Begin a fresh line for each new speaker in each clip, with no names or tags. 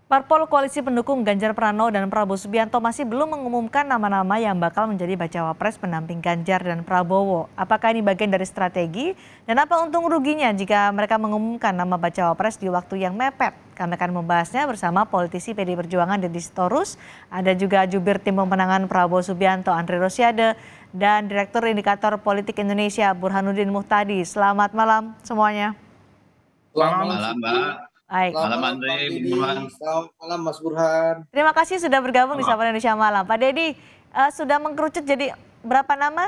Parpol koalisi pendukung Ganjar Pranowo dan Prabowo Subianto masih belum mengumumkan nama-nama yang bakal menjadi bacawa pres pendamping Ganjar dan Prabowo. Apakah ini bagian dari strategi? Dan apa untung ruginya jika mereka mengumumkan nama bacawa pres di waktu yang mepet? Kami akan membahasnya bersama politisi PD Perjuangan Deddy Sitorus, ada juga jubir tim pemenangan Prabowo Subianto Andre Rosiade, dan Direktur Indikator Politik Indonesia Burhanuddin Muhtadi. Selamat malam semuanya.
Selamat
Malam,
malam
malam
Siti.
Mbak.
Baik.
Selamat
Malam
malam
Andre,
Bang
Bung
Deddy.
Burhan.
Selamat malam Mas Burhan.
Terima kasih sudah bergabung di
Malam.
Sapa Indonesia Malam. Pak Deddy, sudah mengkerucut jadi berapa nama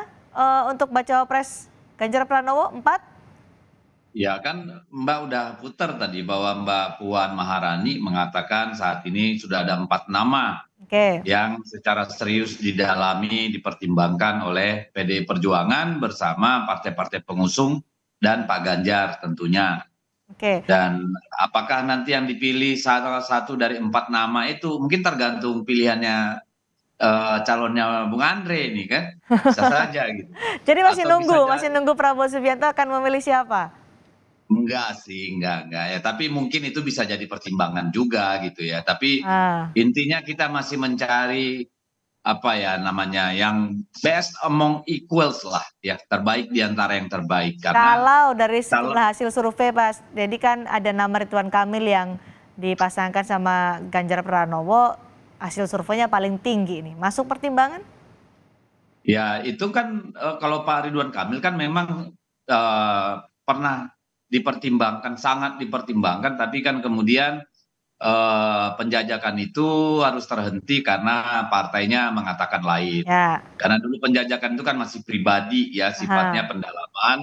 untuk bacawa pres Ganjar Pranowo? 4?
Ya kan Mbak udah putar tadi bahwa Mbak Puan Maharani mengatakan saat ini sudah ada 4 nama
Oke.
yang secara serius didalami, dipertimbangkan oleh PDI Perjuangan bersama partai-partai pengusung dan Pak Ganjar tentunya.
Oke.
Dan apakah nanti yang dipilih salah satu dari 4 nama itu mungkin tergantung pilihannya calonnya Bung Andre ini kan, bisa saja gitu.
Jadi
Atau bisa
masih
jadi
nunggu Prabowo Subianto akan memilih siapa?
enggak sih, enggak ya. Tapi mungkin itu bisa jadi pertimbangan juga gitu ya. Tapi
Ah,
intinya kita masih mencari apa ya namanya yang best among equals lah ya, terbaik di antara yang terbaik karena
kalau dari
kalau
sejumlah hasil survei, Pak, jadi kan ada nama Ridwan Kamil yang dipasangkan sama Ganjar Pranowo, hasil surveinya paling tinggi ini. Masuk pertimbangan?
ya itu kan kalau Pak Ridwan Kamil kan memang pernah dipertimbangkan, sangat dipertimbangkan, tapi kan kemudian penjajakan itu harus terhenti karena partainya mengatakan lain.
Ya.
Karena dulu penjajakan itu kan masih pribadi ya sifatnya
Aha.
pendalaman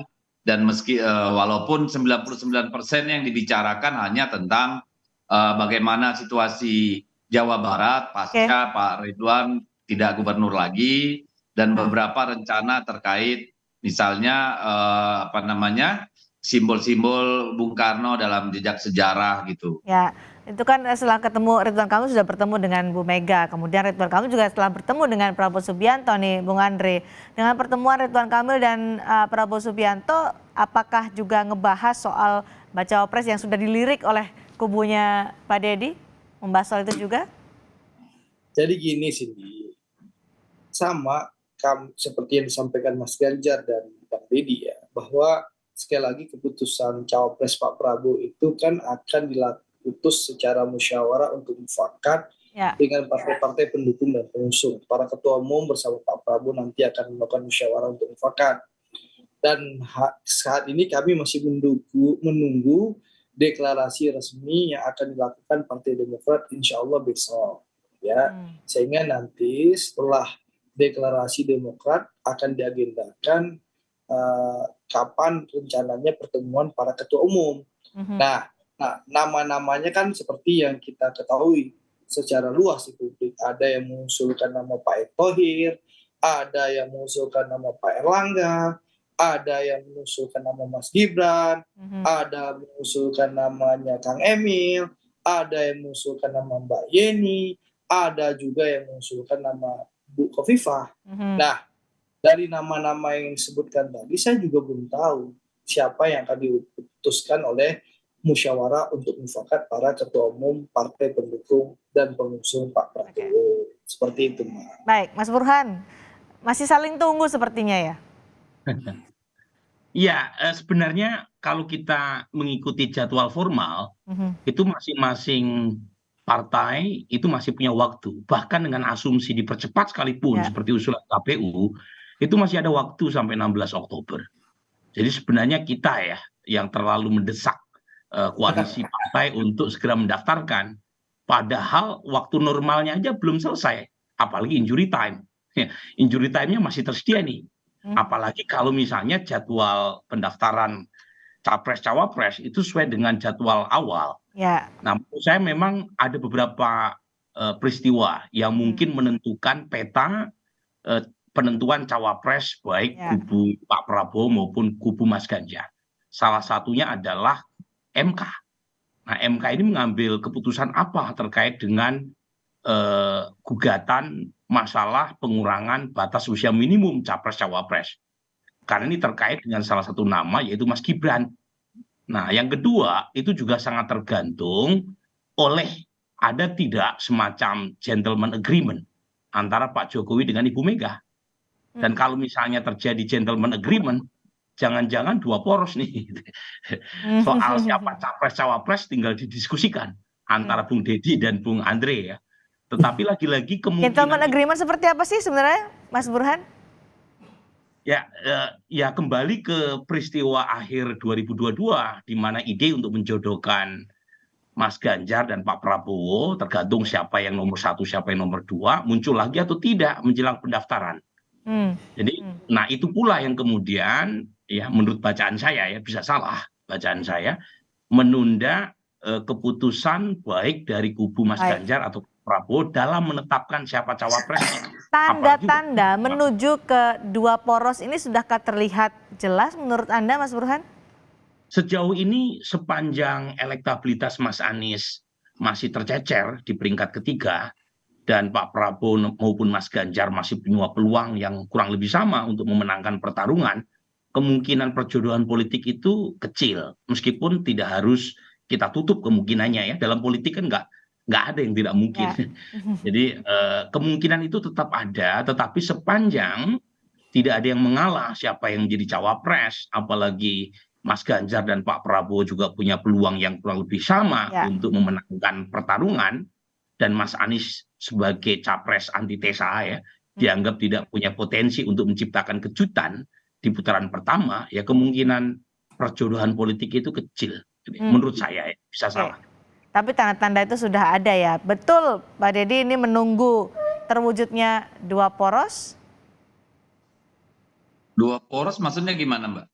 dan meski walaupun 99% yang dibicarakan hanya tentang bagaimana situasi Jawa Barat
Oke.
pasca Pak Ridwan tidak gubernur lagi dan
Ah.
beberapa rencana terkait misalnya apa namanya simbol-simbol Bung Karno dalam jejak sejarah gitu.
Ya, itu kan setelah ketemu Ridwan Kamil sudah bertemu dengan Bu Mega. Kemudian Ridwan Kamil juga setelah bertemu dengan Prabowo Subianto nih, Bung Andre. Dengan pertemuan Ridwan Kamil dan Prabowo Subianto, apakah juga ngebahas soal bacawa pres yang sudah dilirik oleh kubunya Pak Deddy? Membahas soal itu juga?
Jadi gini Cindy, sama seperti yang disampaikan Mas Ganjar dan Bang Deddy ya, bahwa sekali lagi keputusan cawapres Pak Prabowo itu kan akan diputus secara musyawarah untuk mufakat
Ya.
dengan partai-partai pendukung dan pengusung. Para ketua umum bersama Pak Prabowo nanti akan melakukan musyawarah untuk mufakat. Dan saat ini kami masih menunggu deklarasi resmi yang akan dilakukan Partai Demokrat insya Allah besok ya, sehingga nanti setelah deklarasi Demokrat akan diagendakan kapan rencananya pertemuan para ketua umum. Nah, nama-namanya kan seperti yang kita ketahui secara luas di publik, ada yang mengusulkan nama Pak Erick Thohir, ada yang mengusulkan nama Pak Erlangga, ada yang mengusulkan nama Mas Gibran, ada mengusulkan namanya Kang Emil, ada yang mengusulkan nama Mbak Yeni, ada juga yang mengusulkan nama Bu Khofifah. Nah, dari nama-nama yang disebutkan tadi, saya juga belum tahu siapa yang akan diputuskan oleh musyawarah untuk mufakat para ketua umum partai pendukung dan pengusung Pak Prabowo. Seperti itu, Mbak.
Baik, Mas Burhan, masih saling tunggu sepertinya ya?
Iya, sebenarnya kalau kita mengikuti jadwal formal, itu masing-masing partai itu masih punya waktu. Bahkan dengan asumsi dipercepat sekalipun,
Ya.
seperti usulan KPU, itu masih ada waktu sampai 16 Oktober. Jadi sebenarnya kita ya yang terlalu mendesak koalisi partai untuk segera mendaftarkan. Padahal waktu normalnya aja belum selesai, apalagi injury time. Injury time-nya masih tersedia nih. Apalagi kalau misalnya jadwal pendaftaran capres-cawapres itu sesuai dengan jadwal awal.
Ya.
Nah, menurut saya memang ada beberapa peristiwa yang mungkin menentukan peta penentuan cawapres baik
Ya.
kubu Pak Prabowo maupun kubu Mas Ganjar. Salah satunya adalah MK. Nah, MK ini mengambil keputusan apa terkait dengan gugatan masalah pengurangan batas usia minimum capres-cawapres. Karena ini terkait dengan salah satu nama yaitu Mas Gibran. Nah, yang kedua itu juga sangat tergantung oleh ada tidak semacam gentleman agreement antara Pak Jokowi dengan Ibu Mega. Dan kalau misalnya terjadi gentleman agreement, jangan-jangan dua poros nih. Soal siapa capres-cawapres tinggal didiskusikan antara Bung Deddy dan Bung Andre ya. Tetapi lagi-lagi
Gentleman
kemungkinan
agreement seperti apa sih sebenarnya, Mas Burhan?
ya kembali ke peristiwa akhir 2022 di mana ide untuk menjodohkan Mas Ganjar dan Pak Prabowo tergantung siapa yang nomor satu, siapa yang nomor dua, muncul lagi atau tidak menjelang pendaftaran. Jadi, nah itu pula yang kemudian ya menurut bacaan saya ya bisa salah bacaan saya menunda keputusan baik dari kubu Mas Ganjar atau Prabowo dalam menetapkan siapa cawapresnya.
Tanda-tanda menuju ke dua poros ini sudahkah terlihat jelas menurut Anda, Mas Burhan?
Sejauh ini sepanjang elektabilitas Mas Anies masih tercecer di peringkat ketiga dan Pak Prabowo maupun Mas Ganjar masih punya peluang yang kurang lebih sama untuk memenangkan pertarungan, kemungkinan perjodohan politik itu kecil. Meskipun tidak harus kita tutup kemungkinannya ya. Dalam politik kan nggak ada yang tidak mungkin. Jadi kemungkinan itu tetap ada, tetapi sepanjang tidak ada yang mengalah siapa yang menjadi cawapres, apalagi Mas Ganjar dan Pak Prabowo juga punya peluang yang kurang lebih sama untuk memenangkan pertarungan, dan Mas Anies sebagai capres antitesa ya dianggap tidak punya potensi untuk menciptakan kejutan di putaran pertama, ya kemungkinan perjodohan politik itu kecil. Menurut saya ya, bisa salah.
Tapi tanda-tanda itu sudah ada ya. Betul Pak Deddy, ini menunggu terwujudnya dua poros?
Dua poros maksudnya gimana Mbak?